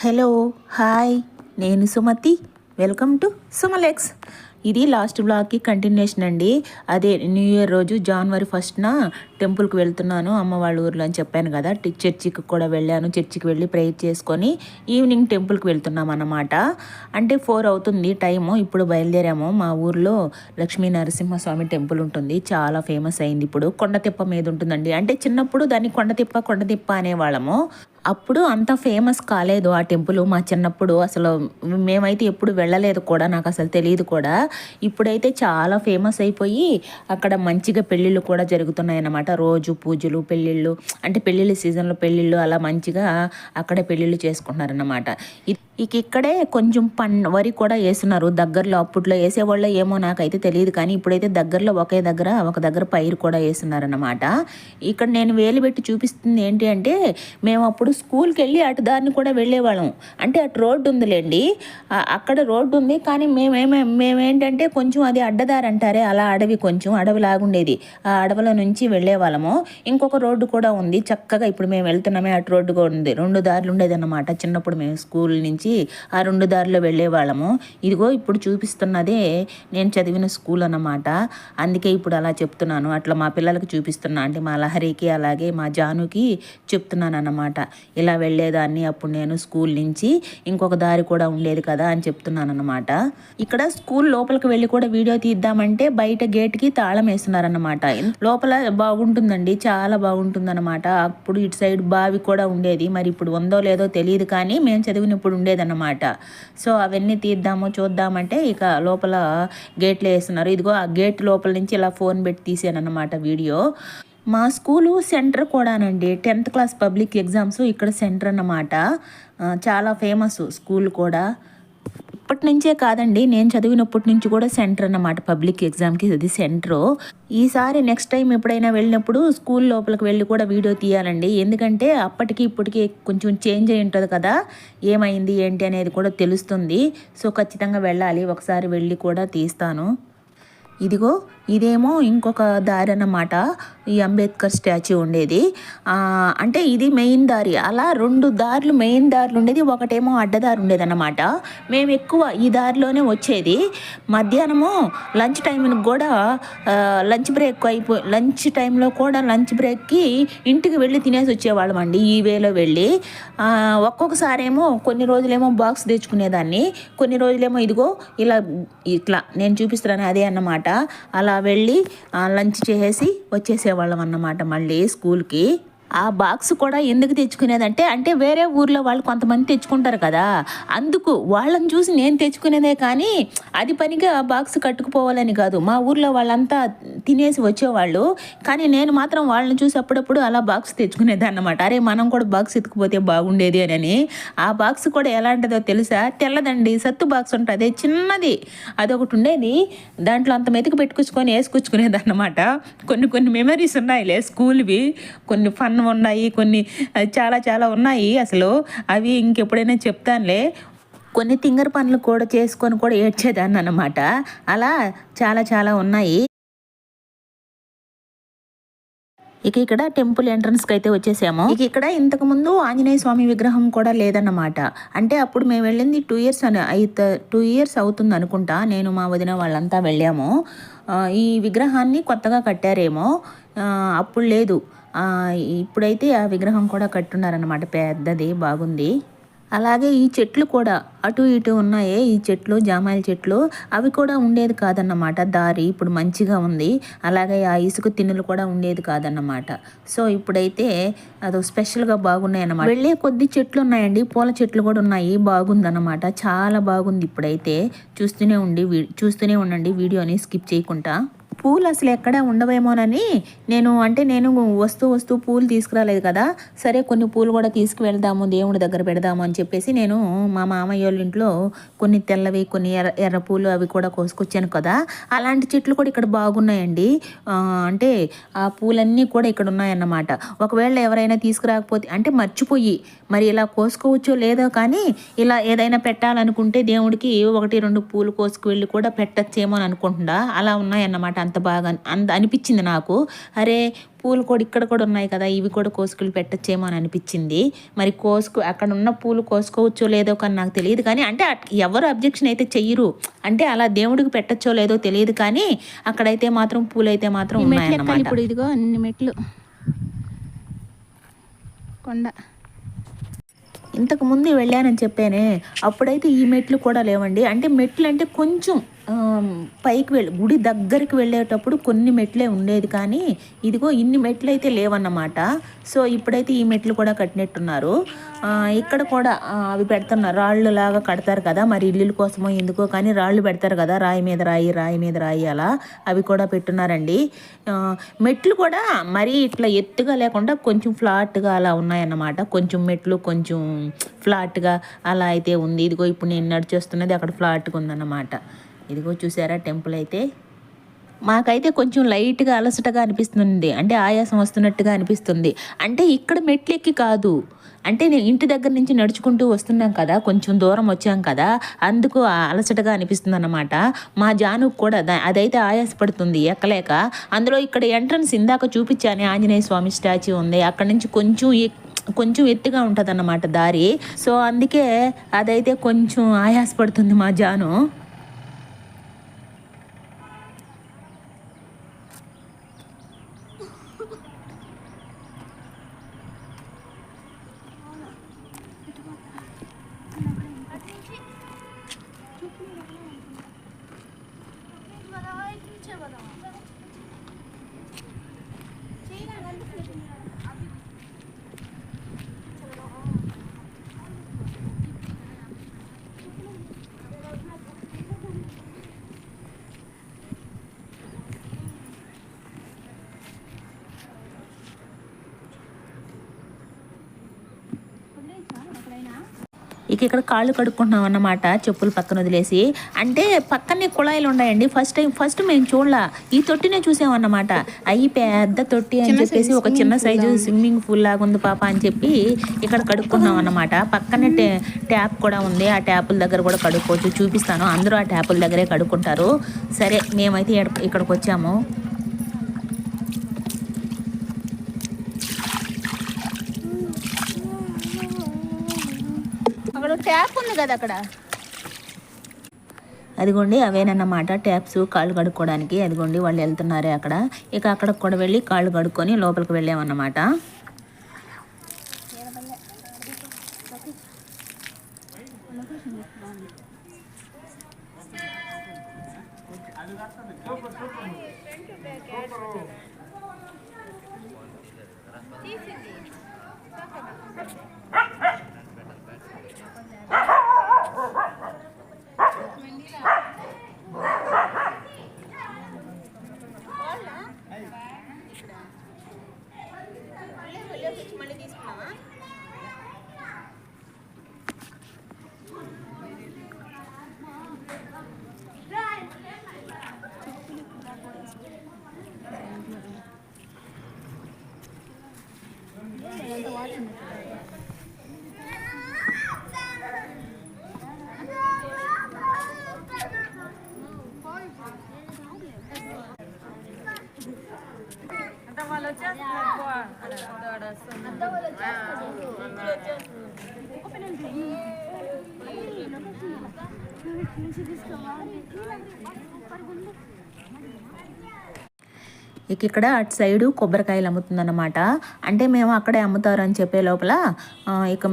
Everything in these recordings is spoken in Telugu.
హలో హాయ్ నేను సుమతి వెల్కమ్ టు సుమలెక్స్. ఇది లాస్ట్ బ్లాగ్కి కంటిన్యూషన్ అండి. అదే న్యూ ఇయర్ రోజు జనవరి 1న టెంపుల్కి వెళ్తున్నాను అమ్మ వాళ్ళ ఊర్లో అని చెప్పాను కదా. చర్చికి కూడా వెళ్ళాను. చర్చికి వెళ్ళి ప్రేయర్ చేసుకొని ఈవినింగ్ టెంపుల్కి వెళ్తున్నాం అన్నమాట. అంటే 4 అవుతుంది టైము. ఇప్పుడు బయలుదేరాము. మా ఊర్లో లక్ష్మీ నరసింహస్వామి టెంపుల్ ఉంటుంది, చాలా ఫేమస్ అయింది. ఇప్పుడు కొండతిప్ప మీద ఉంటుందండి. అంటే చిన్నప్పుడు దాన్ని కొండతిప్ప అనేవాళ్ళము. అప్పుడు అంత ఫేమస్ కాలేదు ఆ టెంపుల్. మా చిన్నప్పుడు అసలు మేమైతే ఎప్పుడు వెళ్ళలేదు కూడా, నాకు అసలు తెలియదు కూడా. ఇప్పుడైతే చాలా ఫేమస్ అయిపోయి అక్కడ మంచిగా పెళ్ళిళ్ళు కూడా జరుగుతున్నాయి అన్నమాట. రోజు పూజలు, పెళ్ళిళ్ళు, అంటే పెళ్ళిళ్ళ సీజన్లో పెళ్ళిళ్ళు అలా మంచిగా అక్కడే పెళ్ళిళ్ళు చేసుకుంటున్నారన్నమాట. ఇక్కడే కొంచెం వరి కూడా వేస్తున్నారు దగ్గరలో. అప్పట్లో వేసేవాళ్ళు ఏమో నాకైతే తెలియదు, కానీ ఇప్పుడైతే దగ్గరలో ఒక దగ్గర పైరు కూడా వేస్తున్నారన్నమాట. ఇక్కడ నేను వేలు పెట్టి చూపిస్తుంది ఏంటి అంటే, మేము అప్పుడు స్కూల్కి వెళ్ళి అటు దారిని కూడా వెళ్ళేవాళ్ళం. అంటే అటు రోడ్డు ఉందిలేండి, అక్కడ రోడ్డు ఉంది, కానీ మేమేంటంటే కొంచెం అది అడ్డదారి అంటారే, అలా కొంచెం అడవి లాగుండేది. ఆ అడవిలో నుంచి వెళ్ళేవాళ్ళము. ఇంకొక రోడ్డు కూడా ఉంది చక్కగా. ఇప్పుడు మేము వెళ్తున్నామే అటు రోడ్డు కూడా ఉంది. 2 దారులు ఉండేది అన్నమాట చిన్నప్పుడు. మేము స్కూల్ నుంచి ఆ 2 దారిలో వెళ్ళేవాళ్ళము. ఇదిగో ఇప్పుడు చూపిస్తున్నదే నేను చదివిన స్కూల్ అన్నమాట. అందుకే ఇప్పుడు అలా చెప్తున్నాను. అట్లా మా పిల్లలకి చూపిస్తున్నా, అంటే మా లహరికి అలాగే మా జానుకి చెప్తున్నాను అన్నమాట. ఇలా వెళ్ళేదాన్ని అప్పుడు నేను స్కూల్ నుంచి. ఇంకొక దారి కూడా ఉండేది కదా అని చెప్తున్నాను అన్నమాట. ఇక్కడ స్కూల్ లోపలికి వెళ్ళి కూడా వీడియో తీద్దామంటే బయట గేట్కి తాళం వేస్తున్నారన్నమాట. లోపల బాగుంటుందండి, చాలా బాగుంటుంది అన్నమాట. అప్పుడు ఇటు సైడ్ బావి కూడా ఉండేది, మరి ఇప్పుడు ఉందో లేదో తెలియదు, కానీ మేము చదివినప్పుడు ఉండేదన్నమాట. సో అవన్నీ చూద్దామంటే ఇక లోపల గేట్లు వేస్తున్నారు. ఇదిగో ఆ గేట్ లోపల నుంచి ఇలా ఫోన్ పెట్టి తీసాను అన్నమాట వీడియో. మా స్కూలు సెంటర్ కూడానండి. 10th క్లాస్ పబ్లిక్ ఎగ్జామ్స్ ఇక్కడ సెంటర్ అన్నమాట. చాలా ఫేమస్ స్కూల్ కూడా. ఇప్పటి నుంచే కాదండి, నేను చదివినప్పటి నుంచి కూడా సెంటర్ అన్నమాట. పబ్లిక్ ఎగ్జామ్కి అది సెంటరు. ఈసారి నెక్స్ట్ టైం ఎప్పుడైనా వెళ్ళినప్పుడు స్కూల్ లోపలికి వెళ్ళి కూడా వీడియో తీయాలండి. ఎందుకంటే అప్పటికి ఇప్పటికి కొంచెం చేంజ్ అయి ఉంటుంది కదా, ఏమైంది ఏంటి అనేది కూడా తెలుస్తుంది. సో ఖచ్చితంగా వెళ్ళాలి, ఒకసారి వెళ్ళి కూడా తీస్తాను. ఇదిగో ఇదేమో ఇంకొక దారి అన్నమాట. ఈ అంబేద్కర్ స్టాచ్యూ ఉండేది. అంటే ఇది మెయిన్ దారి. అలా 2 దారులు మెయిన్ దారులు ఉండేది, ఒకటేమో అడ్డదారి ఉండేది అన్నమాట. మేము ఎక్కువ ఈ దారిలోనే వచ్చేది. మధ్యాహ్నము లంచ్ టైంకి కూడా లంచ్ టైంలో కూడా లంచ్ బ్రేక్కి ఇంటికి వెళ్ళి తినేసి వచ్చేవాళ్ళం అండి, ఈ వేలో వెళ్ళి. ఒక్కొక్కసారి ఏమో కొన్ని రోజులేమో బాక్స్ తెచ్చుకునేదాన్ని, కొన్ని రోజులేమో ఇదిగో ఇట్లా నేను చూపిస్తున్నాను అదే అన్నమాట. అలా వెళ్ళి లంచ్ చేసేసి వచ్చేసేవాళ్ళం అన్నమాట మళ్ళీ స్కూల్కి. ఆ బాక్స్ కూడా ఎందుకు తెచ్చుకునేదంటే, అంటే వేరే ఊర్లో వాళ్ళు కొంతమంది తెచ్చుకుంటారు కదా, అందుకు వాళ్ళని చూసి నేను తెచ్చుకునేదే. కానీ అది పనిగా బాక్స్ కట్టుకుపోవాలని కాదు, మా ఊర్లో వాళ్ళంతా తినేసి వచ్చేవాళ్ళు. కానీ నేను మాత్రం వాళ్ళని చూసి అప్పుడప్పుడు అలా బాక్స్ తెచ్చుకునేది అన్నమాట. అరే మనం కూడా బాక్స్ ఎత్తుకుపోతే బాగుండేది అని. ఆ బాక్స్ కూడా ఎలాంటిదో తెలుసా? తెల్లదండి, సత్తు బాక్స్ ఉంటుంది చిన్నది, అదొకటి ఉండేది. దాంట్లో అంత మెతుకు పెట్టుకొచ్చుకొని వేసుకొచ్చుకునేది అన్నమాట. కొన్ని మెమరీస్ ఉన్నాయిలే స్కూల్వి, కొన్ని ఫన్ ఉన్నాయి, కొన్ని చాలా ఉన్నాయి అసలు. అవి ఇంకెప్పుడైనా చెప్తానులే. కొన్ని తింగర పనులు కూడా చేసుకొని కూడా ఏడ్చేదాన్ని అన్నమాట. అలా చాలా ఉన్నాయి. ఇక్కడ టెంపుల్ ఎంట్రన్స్కి అయితే వచ్చేసాము. ఇక్కడ ఇంతకు ముందు ఆంజనేయ స్వామి విగ్రహం కూడా లేదన్నమాట. అంటే అప్పుడు మేము వెళ్ళింది 2 ఇయర్స్ అవుతుంది అనుకుంటా. నేను మా వదిన వాళ్ళంతా వెళ్ళాము. ఈ విగ్రహాన్ని కొత్తగా కట్టారేమో, అప్పుడు లేదు. ఇప్పుడైతే ఆ విగ్రహం కూడా కట్టున్నారన్నమాట, పెద్దది బాగుంది. అలాగే ఈ చెట్లు కూడా అటు ఇటు ఉన్నాయే, ఈ చెట్లు జామాయిల చెట్లు, అవి కూడా ఉండేది కాదన్నమాట దారి. ఇప్పుడు మంచిగా ఉంది. అలాగే ఆ ఇసుక తిన్నులు కూడా ఉండేది కాదన్నమాట. సో ఇప్పుడైతే అదో స్పెషల్గా బాగున్నాయి అన్నమాట. వెళ్ళే కొద్ది చెట్లు ఉన్నాయండి, పూల చెట్లు కూడా ఉన్నాయి, బాగుందన్నమాట, చాలా బాగుంది. ఇప్పుడైతే చూస్తూనే ఉండండి వీడియోని స్కిప్ చేయకుండా. పూలు అసలు ఎక్కడ ఉండవేమోనని నేను వస్తూ పూలు తీసుకురాలేదు కదా, సరే కొన్ని పూలు కూడా తీసుకువెళ్దాము, దేవుడి దగ్గర పెడదాము అని చెప్పేసి నేను మా మామయ్య వాళ్ళ ఇంట్లో కొన్ని తెల్లవి, కొన్ని ఎర్ర పూలు అవి కూడా కోసుకొచ్చాను కదా. అలాంటి చెట్లు కూడా ఇక్కడ బాగున్నాయండి. అంటే ఆ పూలన్నీ కూడా ఇక్కడ ఉన్నాయన్నమాట. ఒకవేళ ఎవరైనా తీసుకురాకపోతే, అంటే మర్చిపోయి మరి ఇలా కోసుకోవచ్చో లేదో, కానీ ఇలా ఏదైనా పెట్టాలనుకుంటే దేవుడికి 1-2 పూలు కోసుకువెళ్ళి కూడా పెట్టచ్చేమో అని అనుకుంటుందా, అలా ఉన్నాయన్నమాట అంత బాగా అంత అనిపించింది నాకు. అరే పూలు కూడా ఇక్కడ కూడా ఉన్నాయి కదా, ఇవి కూడా కోసుకులు పెట్టచ్చేమో అని అనిపించింది. మరి అక్కడ ఉన్న పూలు కోసుకోవచ్చో లేదో కానీ నాకు తెలియదు, కానీ అంటే ఎవరు అబ్జెక్షన్ అయితే చెయ్యరు. అంటే అలా దేవుడికి పెట్టచ్చో లేదో తెలియదు, కానీ అక్కడైతే మాత్రం పూలు అయితే మాత్రం ఉన్నాయన్నమాట. ఇప్పుడు ఇదిగో అన్ని మెట్లు కొండ. ఇంతకు ముందు వెళ్ళానని చెప్పానే, అప్పుడైతే ఈ మెట్లు కూడా లేవండి. అంటే మెట్లు అంటే కొంచెం పైకి గుడి దగ్గరికి వెళ్ళేటప్పుడు కొన్ని మెట్లే ఉండేది, కానీ ఇదిగో ఇన్ని మెట్లు అయితే లేవన్నమాట. సో ఇప్పుడైతే ఈ మెట్లు కూడా కట్టినట్టున్నారు. ఇక్కడ కూడా అవి పెడుతున్నారు, రాళ్ళు లాగా కడతారు కదా, మరి ఇల్లుల కోసమో ఎందుకో కానీ రాళ్ళు పెడతారు కదా, రాయి మీద రాయి రాయి మీద రాయి అలా, అవి కూడా పెట్టున్నారండి. మెట్లు కూడా మరీ ఇట్లా ఎత్తుగా లేకుండా కొంచెం ఫ్లాట్గా అలా ఉన్నాయన్నమాట. కొంచెం మెట్లు కొంచెం ఫ్లాట్గా అలా అయితే ఉంది. ఇదిగో ఇప్పుడు నేను నడిచేస్తున్నది అక్కడ ఫ్లాట్గా ఉందన్నమాట. ఇదిగో చూసారా టెంపుల్ అయితే. మాకైతే కొంచెం లైట్గా అలసటగా అనిపిస్తుంది, అంటే ఆయాసం వస్తున్నట్టుగా అనిపిస్తుంది. అంటే ఇక్కడ మెట్లు ఎక్కి కాదు, అంటే నేను ఇంటి దగ్గర నుంచి నడుచుకుంటూ వస్తున్నాం కదా, కొంచెం దూరం వచ్చాం కదా, అందుకు అలసటగా అనిపిస్తుంది అన్నమాట. మా జానుకు కూడా అదైతే ఆయాసపడుతుంది ఎక్కలేక. అందులో ఇక్కడ ఎంట్రన్స్ ఇందాక చూపించాను, ఆంజనేయ స్వామి స్టాచ్యూ ఉంది, అక్కడ నుంచి కొంచెం ఎత్తుగా ఉంటుంది అన్నమాట దారి. సో అందుకే అదైతే కొంచెం ఆయాసపడుతుంది మా జాను. ఇక్కడ కాళ్ళు కడుక్కుంటున్నాం అన్నమాట, చెప్పులు పక్కన వదిలేసి. అంటే పక్కనే కుళాయిలు ఉన్నాయండి. ఫస్ట్ మేము చూడలా, ఈ తొట్టినే చూసామన్నమాట. అయ్యి పెద్ద తొట్టి అని చెప్పేసి ఒక చిన్న సైజు స్విమ్మింగ్ పూల్ లాగా ఉంది పాప అని చెప్పి ఇక్కడ కడుక్కున్నాం అన్నమాట. పక్కనే ట్యాప్ కూడా ఉంది, ఆ ట్యాపుల దగ్గర కూడా కడుక్కోవచ్చు, చూపిస్తాను. అందరూ ఆ ట్యాపుల దగ్గరే కడుక్కుంటారు. సరే మేమైతే ఇక్కడికి వచ్చాము. ట్యాప్ ఉంది కదా అక్కడ, అదిగోండి అవేనన్నమాట ట్యాప్స్ కాళ్ళు కడుక్కోవడానికి. అదిగోండి వాళ్ళు వెళ్తున్నారే అక్కడ. అక్కడికి కూడా వెళ్ళి కాళ్ళు కడుక్కొని లోపలికి వెళ్ళామన్నమాట. ఇక్కడ అటు సైడు కొబ్బరికాయలు అమ్ముతుందన్నమాట. అంటే మేము అక్కడే అమ్ముతారు అని చెప్పే లోపల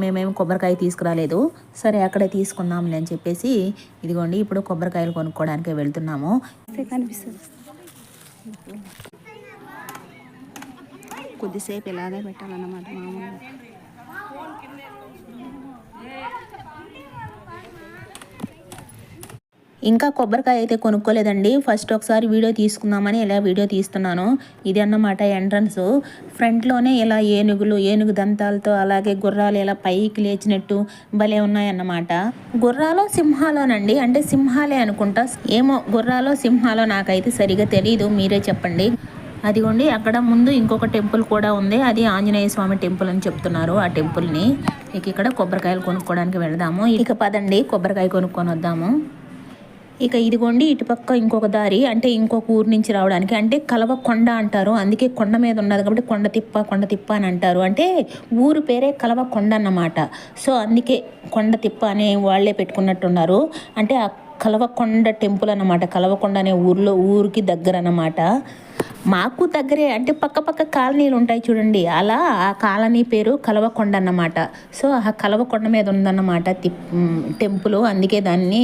మేమేమి కొబ్బరికాయ తీసుకురాలేదు. సరే అక్కడే తీసుకుందాంలే అని చెప్పేసి ఇదిగోండి ఇప్పుడు కొబ్బరికాయలు కొనుక్కోవడానికి వెళ్తున్నాము. కనిపిస్తుంది కొద్దిసేపు ఇలాగే పెట్టాలన్నమాట మామూలుగా. ఇంకా కొబ్బరికాయ అయితే కొనుక్కోలేదండి. ఫస్ట్ ఒకసారి వీడియో తీసుకుందామని ఇలా వీడియో తీస్తున్నాను. ఇది అన్నమాట ఎంట్రన్స్. ఫ్రంట్లోనే ఇలా ఏనుగు దంతాలతో అలాగే గుర్రాలు ఇలా పైకి లేచినట్టు భలే ఉన్నాయన్నమాట. గుర్రాలో సింహాలోనండి, అంటే సింహాలే అనుకుంటా. ఏమో గుర్రాలో సింహాలో నాకైతే సరిగా తెలీదు, మీరే చెప్పండి. అదిగోండి అక్కడ ముందు ఇంకొక టెంపుల్ కూడా ఉంది, అది ఆంజనేయ స్వామి టెంపుల్ అని చెప్తున్నారు. ఆ టెంపుల్ని ఇక్కడ కొబ్బరికాయలు కొనుక్కోవడానికి వెళదాము. పదండి కొబ్బరికాయ కొనుక్కొని వద్దాము. ఇక ఇదిగోండి ఇటుపక్క ఇంకొక దారి, అంటే ఇంకొక ఊరు నుంచి రావడానికి, అంటే కలవకొండ అంటారు. అందుకే కొండ మీద ఉన్నది కాబట్టి కొండ తిప్ప అని అంటారు. అంటే ఊరు పేరే కలవకొండ అన్నమాట. సో అందుకే కొండ తిప్ప అనే వాళ్ళే పెట్టుకున్నట్టున్నారు. అంటే ఆ కలవకొండ టెంపుల్ అన్నమాట. కలవకొండ అనే ఊరికి దగ్గర అన్నమాట. మాకు దగ్గరే, అంటే పక్క పక్క కాలనీలు ఉంటాయి చూడండి, అలా ఆ కాలనీ పేరు కలవకొండ అన్నమాట. సో ఆ కలవకొండ మీద ఉందన్నమాట టెంపుల్. అందుకే దాన్ని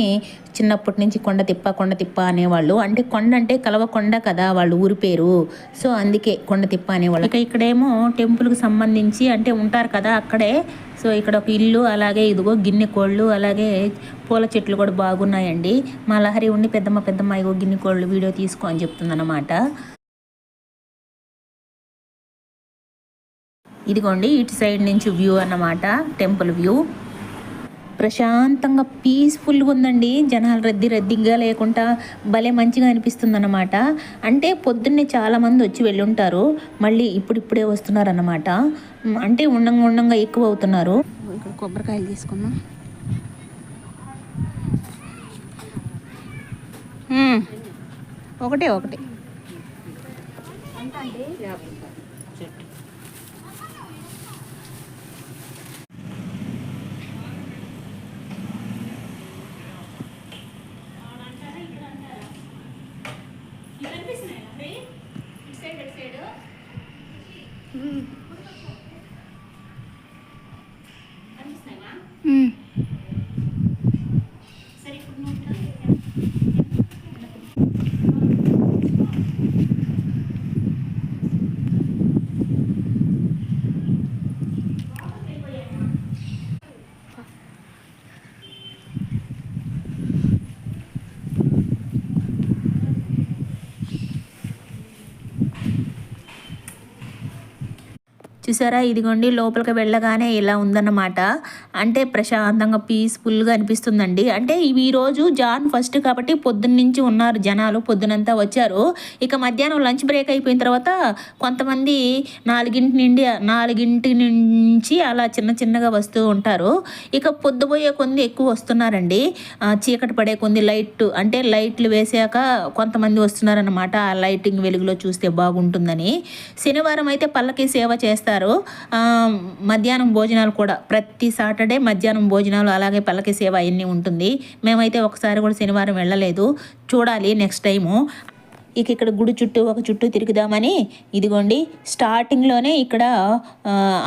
చిన్నప్పటి నుంచి కొండ తిప్ప అనేవాళ్ళు. అంటే కొండ అంటే కలవకొండ కదా వాళ్ళ ఊరి పేరు. సో అందుకే కొండ తిప్ప అనేవాళ్ళు. ఇక ఇక్కడేమో టెంపుల్కి సంబంధించి అంటే ఉంటారు కదా అక్కడే. సో ఇక్కడ ఒక ఇల్లు, అలాగే ఇదిగో గిన్నె కోళ్ళు, అలాగే పూల చెట్లు కూడా బాగున్నాయండి. మా లహరి ఉండి పెద్దమ్మ ఇగో గిన్నె కోళ్ళు వీడియో తీసుకో అని చెప్తుందన్నమాట. ఇదిగోండి ఇటు సైడ్ నుంచి వ్యూ అన్నమాట, టెంపుల్ వ్యూ. ప్రశాంతంగా పీస్ఫుల్గా ఉందండి. జనాలు రద్దీగా లేకుండా భలే మంచిగా అనిపిస్తుంది అన్నమాట. అంటే పొద్దున్నే చాలామంది వచ్చి వెళ్ళి ఉంటారు, మళ్ళీ ఇప్పుడిప్పుడే వస్తున్నారన్నమాట. అంటే ఉండంగా ఎక్కువ అవుతున్నారు. ఇక్కడ కొబ్బరికాయలు తీసుకున్నాం. ఒకటే చూసారా, ఇదిగోండి లోపలికి వెళ్ళగానే ఇలా ఉందన్నమాట. అంటే ప్రశాంతంగా పీస్ఫుల్గా అనిపిస్తుందండి. అంటే ఈరోజు జాన్ ఫస్ట్ కాబట్టి పొద్దున్న నుంచి ఉన్నారు జనాలు, పొద్దునంతా వచ్చారు. ఇక మధ్యాహ్నం లంచ్ బ్రేక్ అయిపోయిన తర్వాత కొంతమంది 4 నుంచి అలా చిన్నగా వస్తూ ఉంటారు. ఇక పొద్దుపోయే కొంది ఎక్కువ వస్తున్నారండి. చీకటి పడే కొంది లైట్లు వేసాక కొంతమంది వస్తున్నారన్నమాట. ఆ లైటింగ్ వెలుగులో చూస్తే బాగుంటుందని. శనివారం అయితే పల్లకి సేవ చేస్తారు. మధ్యాహ్నం భోజనాలు కూడా ప్రతి సాటర్డే మధ్యాహ్నం భోజనాలు, అలాగే పల్లకి సేవ అన్నీ ఉంటుంది. మేమైతే ఒకసారి కూడా శనివారం వెళ్ళలేదు, చూడాలి నెక్స్ట్ టైము. ఇక ఇక్కడ గుడి చుట్టూ ఒక చుట్టూ తిరుగుదామని ఇదిగోండి స్టార్టింగ్లోనే ఇక్కడ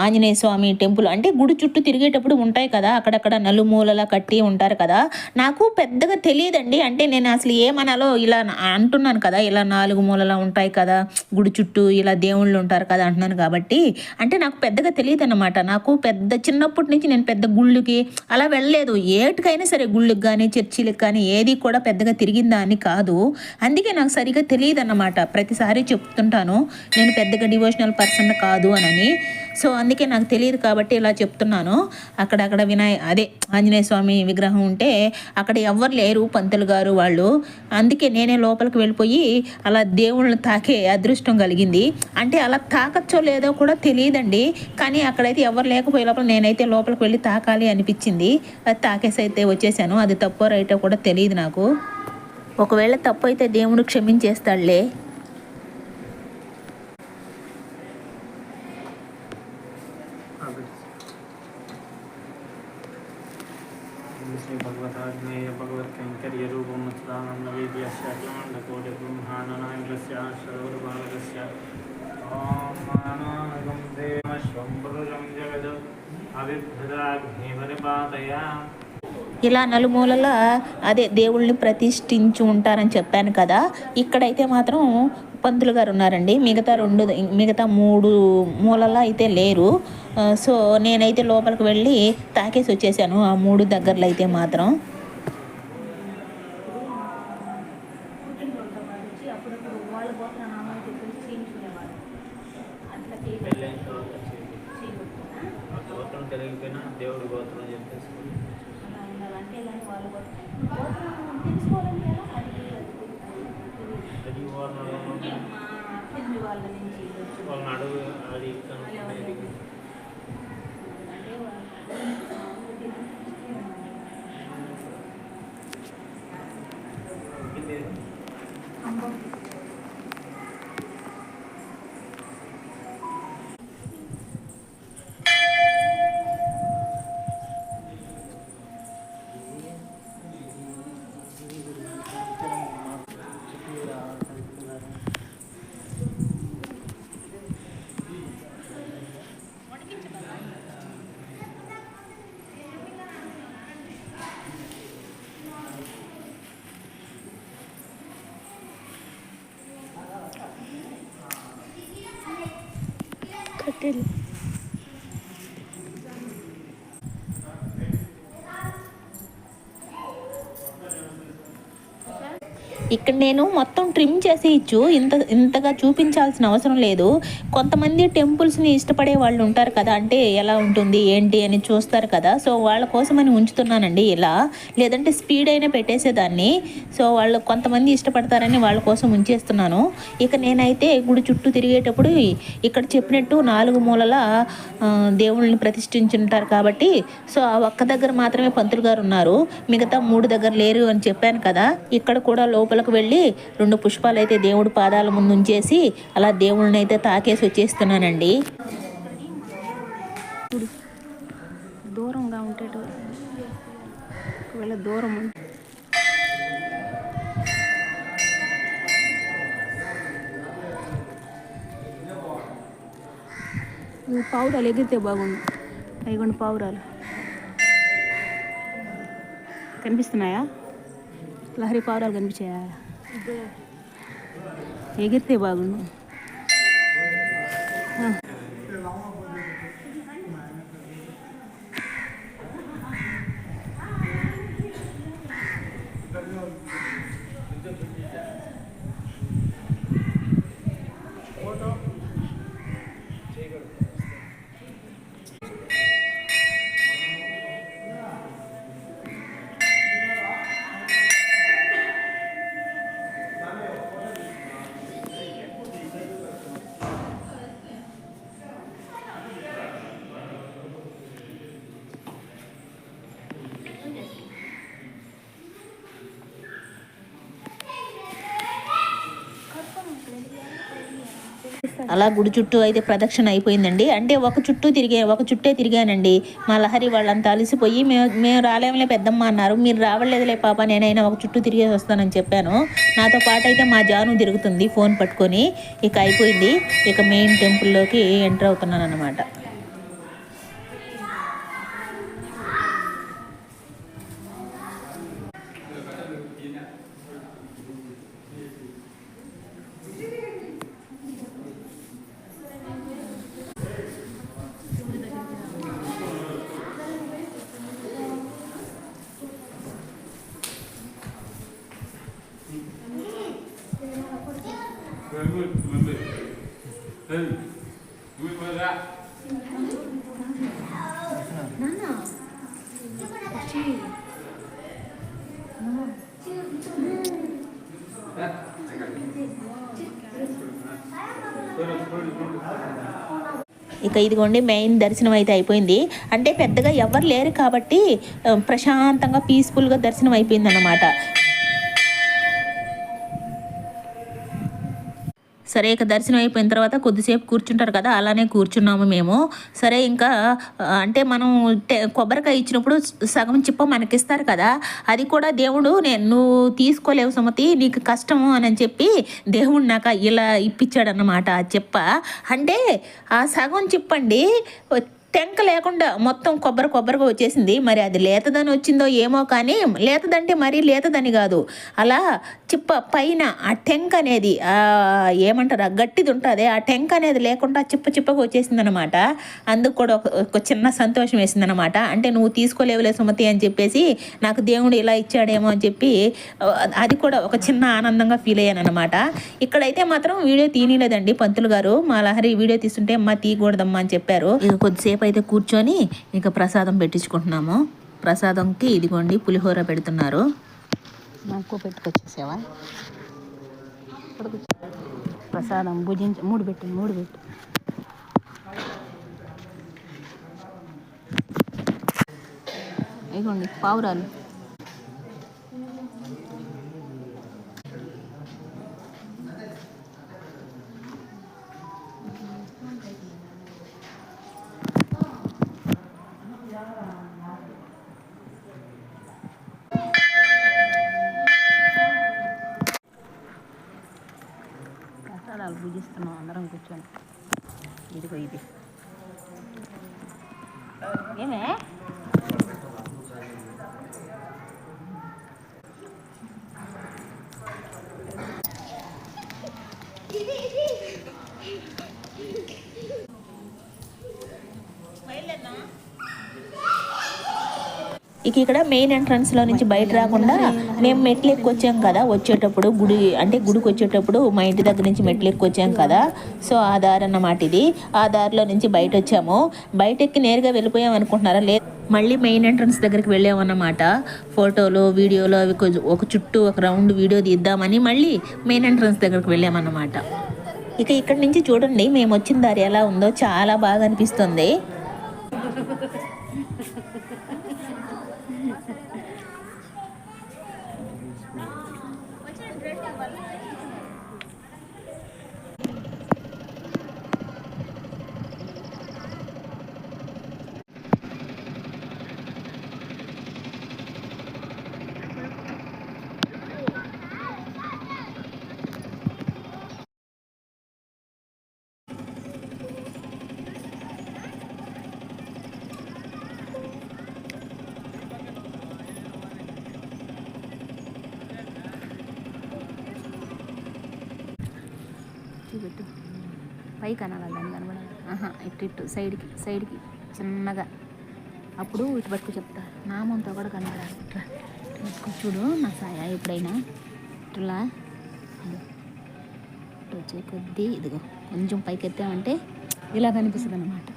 ఆంజనేయ స్వామి టెంపుల్, అంటే గుడి చుట్టూ తిరిగేటప్పుడు ఉంటాయి కదా అక్కడక్కడ నలుమూలలా కట్టి ఉంటారు కదా. నాకు పెద్దగా తెలియదండి, అంటే నేను అసలు ఏమనాలో ఇలా అంటున్నాను కదా, ఇలా 4 మూలలా ఉంటాయి కదా గుడి చుట్టూ, ఇలా దేవుళ్ళు ఉంటారు కదా అంటున్నాను కాబట్టి. అంటే నాకు పెద్దగా తెలియదు అన్నమాట. నాకు చిన్నప్పటి నుంచి నేను పెద్ద గుళ్ళకి అలా వెళ్ళలేదు. ఏటికైనా సరే గుళ్ళకి కానీ చర్చిలకు కానీ ఏది కూడా పెద్దగా తిరిగిందా అని కాదు. అందుకే నాకు సరిగా తెలియదు అన్నమాట. ప్రతిసారి చెప్తుంటాను నేను పెద్దగా డివోషనల్ పర్సన్ కాదు అని. సో అందుకే నాకు తెలియదు కాబట్టి ఇలా చెప్తున్నాను. అక్కడక్కడ ఆంజనేయ స్వామి విగ్రహం ఉంటే అక్కడ ఎవ్వరు లేరు, పంతులు గారు వాళ్ళు. అందుకే నేనే లోపలికి వెళ్ళిపోయి అలా దేవుళ్ళని తాకే అదృష్టం కలిగింది. అంటే అలా తాకచ్చో లేదో కూడా తెలియదండి, కానీ అక్కడైతే ఎవరు లేకపోయే లోపల నేనైతే లోపలికి వెళ్ళి తాకాలి అనిపించింది. అది తాకేసి అయితే వచ్చేసాను. అది తప్పో రైటో కూడా తెలియదు నాకు. ఒకవేళ తప్పు అయితే దేవుడు క్షమించేస్తాడులే. శ్రీ భగవతాగ్నేయ భగవత్కైంకర్య రూపముత్సానందవేద్యస్య అఖిలాండకోటి బ్రహ్మాండనాయకస్య సర్వబాలకస్య ఓమానాగం దేవశ్వం పురుషం జగద్ అవిభ్రదాగ్నిపరిపాతయా. ఇలా నలుమూలల దేవుళ్ళని ప్రతిష్ఠించి ఉంటారని చెప్పాను కదా. ఇక్కడైతే మాత్రం పంతులు గారు ఉన్నారండి. మిగతా 3 మూలలా అయితే లేరు. సో నేనైతే లోపలికి వెళ్ళి తాకేసి వచ్చేసాను ఆ 3 దగ్గరలో అయితే మాత్రం. దేవుడు గోత్రం చెప్పేసి వాళ్ళని అడుగు అది పెట్టేది. ఇక్కడ నేను మొత్తం ట్రిమ్ చేసి ఇచ్చు ఇంతగా చూపించాల్సిన అవసరం లేదు. కొంతమంది టెంపుల్స్ని ఇష్టపడే వాళ్ళు ఉంటారు కదా, అంటే ఎలా ఉంటుంది ఏంటి అని చూస్తారు కదా, సో వాళ్ళ కోసమని ఉంచుతున్నానండి ఇలా, లేదంటే స్పీడ్ అయినా పెట్టేసేదాన్ని. సో వాళ్ళు కొంతమంది ఇష్టపడతారని వాళ్ళ కోసం ఉంచేస్తున్నాను. ఇక నేనైతే గుడి చుట్టూ తిరిగేటప్పుడు ఇక్కడ చెప్పినట్టు 4 మూలల దేవుళ్ళని ప్రతిష్ఠించుంటారు కాబట్టి, సో ఆ ఒక్క దగ్గర మాత్రమే పంతులు గారు ఉన్నారు, మిగతా 3 దగ్గర లేరు అని చెప్పాను కదా. ఇక్కడ కూడా లోపలకు వెళ్ళి 2 పుష్పాలు అయితే దేవుడి పాదాల ముందు ఉంచేసి అలా దేవుళ్ళని అయితే తాకేసి వచ్చేస్తున్నానండి. దూరంగా ఉంటే ఒకవేళ దూరం ఉంటే పావురాలు ఎగిరితే బాగుండు. అయ్యండి పావురాలు కనిపిస్తున్నాయా? లహరి పావురాలు కనిపించాయా? ఎగిరితే బాగుండు. అలా గుడి చుట్టూ అయితే ప్రదక్షిణ అయిపోయిందండి. అంటే ఒక చుట్టే తిరిగానండి. మా లహరి వాళ్ళంతా అలసిపోయి మేము రాలేములే పెద్దమ్మ అన్నారు. మీరు రావట్లేదులే పాప, నేనైనా ఒక చుట్టూ తిరిగేసి వస్తానని చెప్పాను. నాతో పాటు అయితే మా జాను తిరుగుతుంది ఫోన్ పట్టుకొని. ఇక అయిపోయింది, ఇక మెయిన్ టెంపుల్లోకి ఎంటర్ అవుతున్నాను అన్నమాట. ఇక ఇదిగోండి మెయిన్ దర్శనం అయితే అయిపోయింది. అంటే పెద్దగా ఎవరు లేరు కాబట్టి ప్రశాంతంగా పీస్ఫుల్గా దర్శనం అయిపోయింది అన్నమాట. సరే ఇక దర్శనం అయిపోయిన తర్వాత కొద్దిసేపు కూర్చుంటారు కదా, అలానే కూర్చున్నాము మేము. సరే ఇంకా అంటే మనం కొబ్బరికాయ ఇచ్చినప్పుడు సగం చిప్ప మనకిస్తారు కదా, అది కూడా దేవుడు నువ్వు తీసుకోలేవు సుమతి, నీకు కష్టము అని చెప్పి దేవుడు నాకు ఇలా ఇప్పించాడన్నమాట ఆ చిప్ప. అంటే ఆ సగం చిప్పండి టెంక లేకుండా మొత్తం కొబ్బరిగా వచ్చేసింది. మరి అది లేతదని వచ్చిందో ఏమో, కానీ లేతదంటే మరీ లేతదని కాదు, అలా చిప్ప పైన ఆ టెంక అనేది ఏమంటారు, ఆ గట్టిది ఉంటుంది, ఆ టెంక అనేది లేకుండా చిప్పగా వచ్చేసింది అనమాట. అందుకు కూడా ఒక చిన్న సంతోషం వేసింది అనమాట. అంటే నువ్వు తీసుకోలేవులే సుమతి అని చెప్పేసి నాకు దేవుడు ఇలా ఇచ్చాడేమో అని చెప్పి అది కూడా ఒక చిన్న ఆనందంగా ఫీల్ అయ్యాను అనమాట. ఇక్కడైతే మాత్రం వీడియో తీయలేదండి పంతులు గారు. మా లహరి వీడియో తీస్తుంటే అమ్మ తీయకూడదమ్మా అని చెప్పారు. ఇక కొద్దిసేపు అయితే కూర్చొని ఇక ప్రసాదం పెట్టించుకుంటున్నాము. ప్రసాదంకి ఇదిగోండి పులిహోర పెడుతున్నారు. నాకు పెట్టుకొచ్చేసావా? ప్రసాదం మూడు పెట్టు. ఇదిగోండి పావురాలు. ప్రసాదాలు పూజిస్తున్నాం అందరం కూర్చొని. ఇదిగో ఇది ఏమే ఇక ఇక్కడ మెయిన్ ఎంట్రన్స్లో నుంచి బయట రాకుండా మేము మెట్లు ఎక్కి వచ్చాం కదా వచ్చేటప్పుడు గుడికి వచ్చేటప్పుడు మా ఇంటి దగ్గర నుంచి మెట్లు ఎక్కి వచ్చాం కదా, సో ఆ దారి అన్నమాట ఇది. ఆ దారిలో నుంచి బయట వచ్చాము. బయట ఎక్కి నేరుగా వెళ్ళిపోయాం అనుకుంటున్నారా? లేదు, మళ్ళీ మెయిన్ ఎంట్రన్స్ దగ్గరికి వెళ్ళామన్నమాట. ఫోటోలు వీడియోలు అవి ఒక చుట్టూ ఒక రౌండ్ వీడియో తీద్దామని మళ్ళీ మెయిన్ ఎంట్రన్స్ దగ్గరికి వెళ్ళామన్నమాట. ఇక ఇక్కడ నుంచి చూడండి మేము వచ్చిన దారి ఎలా ఉందో, చాలా బాగా అనిపిస్తుంది. చూపెట్టు, పైకి అనాలి దాన్ని కనబడాలి. ఇటు సైడ్కి చిన్నగా, అప్పుడు ఇటు పట్టుకు చెప్తా. నామంతో కూడా కనబడాలి. ఇట్లా చూడు నా సాయ ఎప్పుడైనా ఇట్లా ఇటు వచ్చే కొద్దీ ఇదిగో కొంచెం పైకి ఎత్తామంటే ఇలా కనిపిస్తుంది అన్నమాట.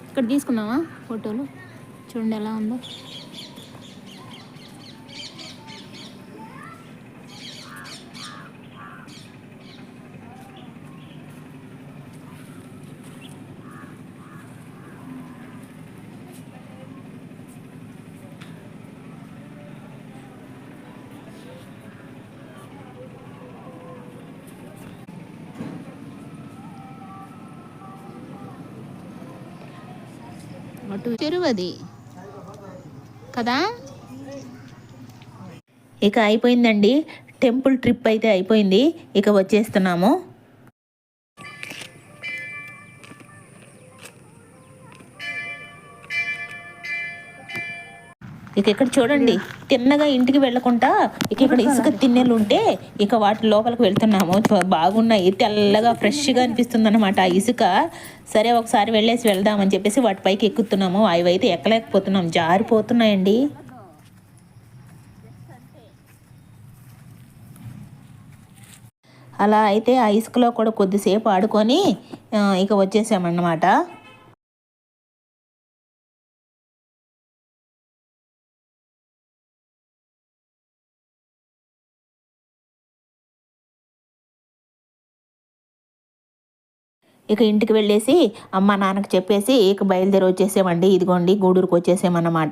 ఇక్కడ తీసుకున్నావా ఫోటోలు? చూడండి ఎలా ఉందో. అటు చెరువు అది కదా. ఇక అయిపోయిందండి, టెంపుల్ ట్రిప్ అయితే అయిపోయింది. ఇక వచ్చేస్తున్నాము. ఇక ఇక్కడ చూడండి, తిన్నగా ఇంటికి వెళ్ళకుండా ఇక్కడ ఇసుక తిన్నెలు ఉంటే ఇక వాటి లోపలికి వెళ్తున్నాము. బాగున్నాయి, తెల్లగా ఫ్రెష్గా అనిపిస్తుంది అనమాట ఆ ఇసుక. సరే ఒకసారి వెళ్ళేసి వెళ్దామని చెప్పేసి వాటి పైకి ఎక్కుతున్నాము. అవి అయితే ఎక్కలేకపోతున్నాం, జారిపోతున్నాయండి. అలా అయితే ఆ ఇసుకలో కూడా కొద్దిసేపు ఆడుకొని ఇక వచ్చేసామన్నమాట. ఇక ఇంటికి వెళ్ళేసి అమ్మ నాన్నకు చెప్పేసి ఇక బయలుదేరి వచ్చేసామండి. ఇదిగోండి గూడూరుకు వచ్చేసామన్నమాట.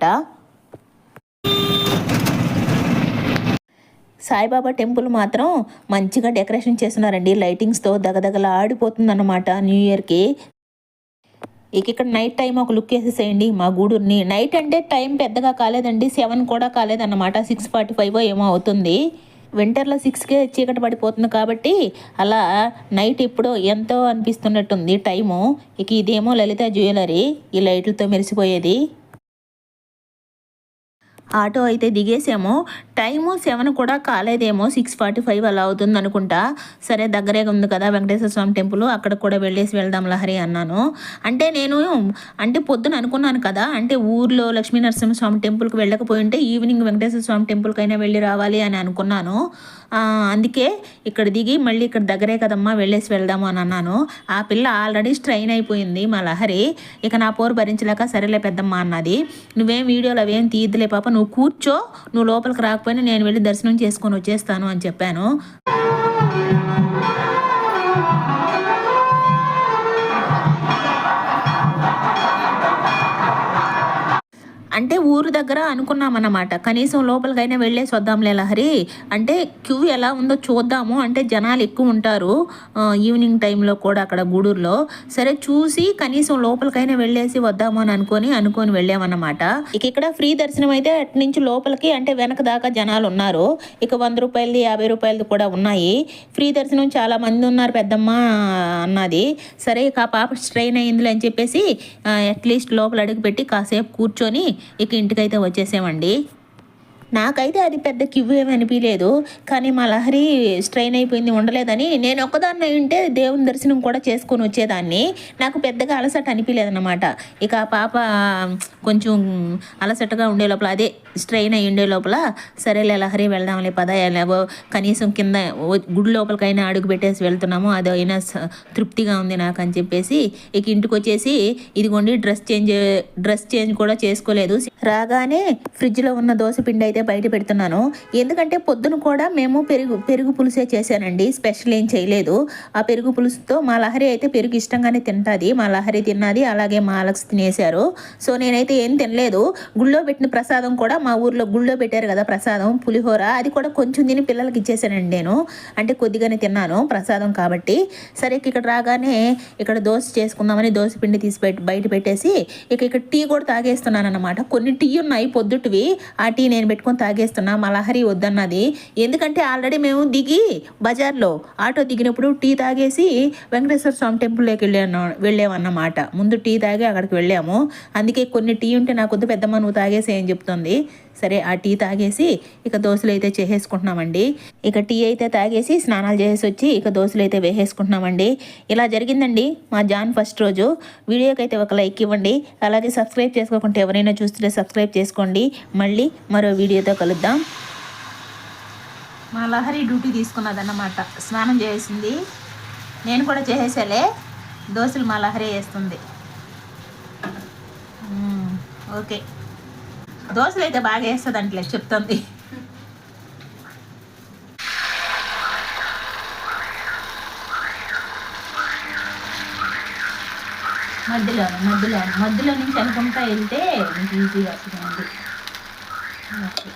సాయిబాబా టెంపుల్ మాత్రం మంచిగా డెకరేషన్ చేస్తున్నారండి, లైటింగ్స్తో దగదగలా ఆడిపోతుందన్నమాట న్యూ ఇయర్కి. ఇక ఇక్కడ నైట్ టైం ఒక లుక్ వేసేసేయండి మా గూడూరుని. నైట్ అంటే టైం పెద్దగా కాలేదండి, 7 కూడా కాలేదన్నమాట, 6:45 ఏమో అవుతుంది. వింటర్లో 6కే చీకటి పడిపోతుంది కాబట్టి అలా నైట్ ఇప్పుడు ఎంతో అనిపిస్తున్నట్టుంది టైము. ఇక ఇదేమో లలిత జ్యువెలరీ, ఈ లైట్లతో మెరిసిపోయేది. ఆటో అయితే దిగేసాము. టైము 7 కూడా కాలేదేమో, 6:45 అలా అవుతుంది అనుకుంటా. సరే దగ్గరే ఉంది కదా వెంకటేశ్వర స్వామి టెంపుల్, అక్కడ కూడా వెళ్ళేసి వెళ్దాం లహరి అన్నాను. అంటే పొద్దున అనుకున్నాను కదా, అంటే ఊర్లో లక్ష్మీ నరసింహస్వామి టెంపుల్కి వెళ్ళకపోయి ఉంటే ఈవినింగ్ వెంకటేశ్వర స్వామి టెంపుల్కైనా వెళ్ళి రావాలి అని అనుకున్నాను. అందుకే ఇక్కడ దిగి మళ్ళీ ఇక్కడ దగ్గరే కదమ్మా వెళ్ళేసి వెళ్దాము అని అన్నాను. ఆ పిల్ల ఆల్రెడీ స్ట్రైన్ అయిపోయింది మా లహరి. ఇక నా పోరు భరించలేక సరేలే పెద్దమ్మ అన్నది, నువ్వేం వీడియోలు అవేం తీయద్దులే పాప, నువ్వు కూర్చో, నువ్వు లోపలికి రాకపోయినా నేను వెళ్ళి దర్శనం చేసుకొని వచ్చేస్తాను అని చెప్పాను. అంటే ఊరు దగ్గర అనుకున్నామన్నమాట, కనీసం లోపలికైనా వెళ్ళేసి వద్దాంలే లహరి, అంటే క్యూ ఎలా ఉందో చూద్దాము, అంటే జనాలు ఎక్కువ ఉంటారు ఈవినింగ్ టైంలో కూడా అక్కడ గూడూరులో. సరే చూసి కనీసం లోపలికైనా వెళ్ళేసి వద్దాము అని అనుకొని వెళ్ళామన్నమాట. ఇక ఇక్కడ ఫ్రీ దర్శనం అయితే అటు నుంచి లోపలికి అంటే వెనక దాకా జనాలు ఉన్నారు. ఇక 100 రూపాయలది 50 రూపాయలది కూడా ఉన్నాయి. ఫ్రీ దర్శనం చాలా మంది ఉన్నారు పెద్దమ్మ అన్నది. సరే ఇక ఆ పాప స్ట్రెయిన్ అయిందిలే అని చెప్పేసి అట్లీస్ట్ లోపల అడుగు పెట్టి కాసేపు కూర్చొని ఇక ఇంటికైతే వచ్చేసామండి. నాకైతే అది పెద్ద కివ్వు ఏమి అనిపించలేదు, కానీ మా లహరి స్ట్రెయిన్ అయిపోయింది ఉండలేదని నేను ఒక్కదాన్ని ఉంటే దేవుని దర్శనం కూడా చేసుకొని వచ్చేదాన్ని. నాకు పెద్దగా అలసట అనిపించలేదన్నమాట. ఇక ఆ పాప కొంచెం అలసటగా ఉండే లోపల, అదే స్ట్రెయిన్ అయ్యి ఉండే లోపల, సరేలే లహరి వెళ్దాంలే పద, ఎలాగో కనీసం కింద గుడి లోపలికైనా అడుగు పెట్టేసి వెళ్తున్నాము, అదైనా తృప్తిగా ఉంది నాకు అని చెప్పేసి ఇక ఇంటికి వచ్చేసి ఇదిగోండి డ్రెస్ చేంజ్ కూడా చేసుకోలేదు. రాగానే ఫ్రిడ్జ్లో ఉన్న దోశ పిండి అయితే బయట పెడుతున్నాను. ఎందుకంటే పొద్దున కూడా మేము పెరుగు పులుసే చేశానండి, స్పెషల్ ఏం చేయలేదు. ఆ పెరుగు పులుసుతో మా లహరి అయితే పెరుగు ఇష్టంగానే తింటుంది. మా లహరి తిన్నది, అలాగే మా అలక్స్ తినేశారు. సో నేనైతే ఏం తినలేదు. గుళ్ళో పెట్టిన ప్రసాదం కూడా, మా ఊర్లో గుళ్ళో పెట్టారు కదా ప్రసాదం పులిహోర, అది కూడా కొంచెం తిని పిల్లలకి ఇచ్చేసానండి నేను. అంటే కొద్దిగానే తిన్నాను ప్రసాదం కాబట్టి. సరే ఇక్కడ రాగానే ఇక్కడ దోశ చేసుకుందామని దోశ పిండి తీసి బయట పెట్టేసి ఇక్కడ టీ కూడా తాగేస్తున్నాను అన్నమాట. కొన్ని టీ ఉన్నాయి పొద్దుటివి, ఆ టీ నేను పెట్టుకొని తాగేస్తున్నా. మా లహరి వద్దన్నది. ఎందుకంటే ఆల్రెడీ మేము దిగి బజార్లో ఆటో దిగినప్పుడు టీ తాగేసి వెంకటేశ్వర స్వామి టెంపుల్లోకి వెళ్ళామన్నమాట. ముందు టీ తాగి అక్కడికి వెళ్ళాము. అందుకే కొన్ని టీ ఉంటే నాకు వద్దు పెద్దమ్మ నువ్వు తాగేసి ఏం చెప్తుంది. సరే ఆ టీ తాగేసి ఇక దోశలు అయితే చేసేసుకుంటున్నామండి. ఇక టీ అయితే తాగేసి స్నానాలు చేసి వచ్చి ఇక దోశలు అయితే వేసేసుకుంటున్నామండి. ఇలా జరిగిందండి మా జాన్ ఫస్ట్ రోజు. వీడియోకి అయితే ఒక లైక్ ఇవ్వండి, అలాగే సబ్స్క్రైబ్ చేసుకోకుంటే ఎవరైనా చూస్తుంటే సబ్స్క్రైబ్ చేసుకోండి. మళ్ళీ మరో వీడియోతో కలుద్దాం. మా లహరి డ్యూటీ తీసుకున్నదన్నమాట, స్నానం చేసింది. నేను కూడా చేసేసాలే, దోశలు మా లహరి వేస్తుంది. ఓకే, దోశలు అయితే బాగా వేస్తుంది అంటలే చెప్తుంది. మధ్యలో నుంచి అనుకుంటా వెళ్తే మీకు ఈజీగా వస్తుంది. ఓకే.